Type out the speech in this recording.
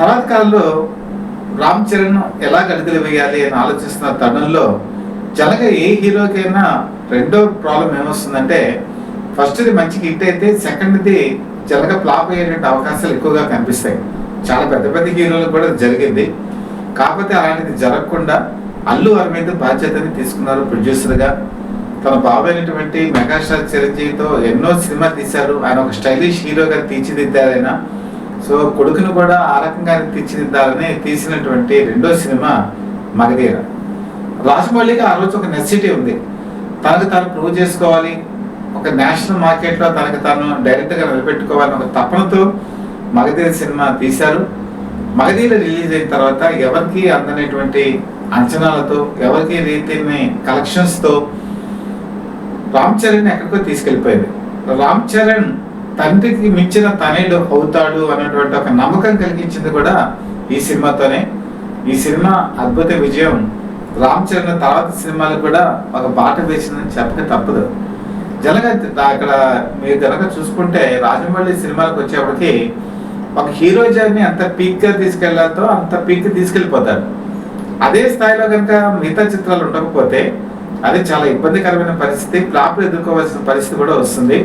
తర్వాత కాలంలో రామ్ చరణ్ ఎలా గడుగులు వేయాలి అని ఆలోచిస్తున్న తరుణంలో జనగా ఏ హీరోకైనా రెండో ప్రాబ్లం ఏమొస్తుందంటే, ఫస్ట్ది మంచి హిట్ అయితే సెకండ్ది జనగా ఫ్లాప్ అయ్యేటువంటి అవకాశాలు ఎక్కువగా కనిపిస్తాయి. చాలా పెద్ద పెద్ద హీరోలకు కూడా జరిగింది. కాకపోతే అలాంటిది జరగకుండా అల్లు అరవింద్ బాధ్యతని తీసుకున్నారు ప్రొడ్యూసర్గా. తన బాబు అయినటువంటి మెగాస్టార్ చిరంజీవితో ఎన్నో సినిమా తీశారు. ఆయన ఒక స్టైలిష్ హీరోగా తీర్చిదిద్దారు ఆయన. సో కొడుకును కూడా ఆ రకంగా తీర్చిదిద్దాలని తీసినటువంటి రెండో సినిమా మగధీర. రాజమౌళికి ఆ రోజు ఒక నెసిటీ ఉంది, తనకు తాను ప్రూవ్ చేసుకోవాలి, ఒక నేషనల్ మార్కెట్లో తనకు తాను డైరెక్ట్గా నిలబెట్టుకోవాలని ఒక తపనతో మగధీర సినిమా తీశారు. మగధీర రిలీజ్ అయిన తర్వాత ఎవరికి అందనేటువంటి అంచనాలతో, ఎవరికి రీతిని కలెక్షన్స్తో రామ్ చరణ్ ఎక్కడికో తీసుకెళ్ళిపోయింది. రామ్ చరణ్ తండ్రికి మించిన తనయుడు అవుతాడు అన్నటువంటి ఒక నమ్మకం కలిగించింది కూడా ఈ సినిమాతోనే. ఈ సినిమా అద్భుత విజయం రామ్ చరణ్ తర్వాత సినిమాలకు కూడా ఒక బాట వేసిందని చెప్పక తప్పదు. అక్కడ మీరు కనుక చూసుకుంటే రాజమౌళి సినిమాలకు వచ్చేప్పటికి ఒక హీరోయిజాన్ని ఎంత పీక్ గా తీసుకెళ్లాతో అంత పీక్ తీసుకెళ్లిపోతారు. అదే స్థాయిలో కనుక మిగతా చిత్రాలు ఉండకపోతే అది చాలా ఇబ్బందికరమైన పరిస్థితి, ఫ్లాప్ ఎదుర్కోవాల్సిన పరిస్థితి కూడా వస్తుంది.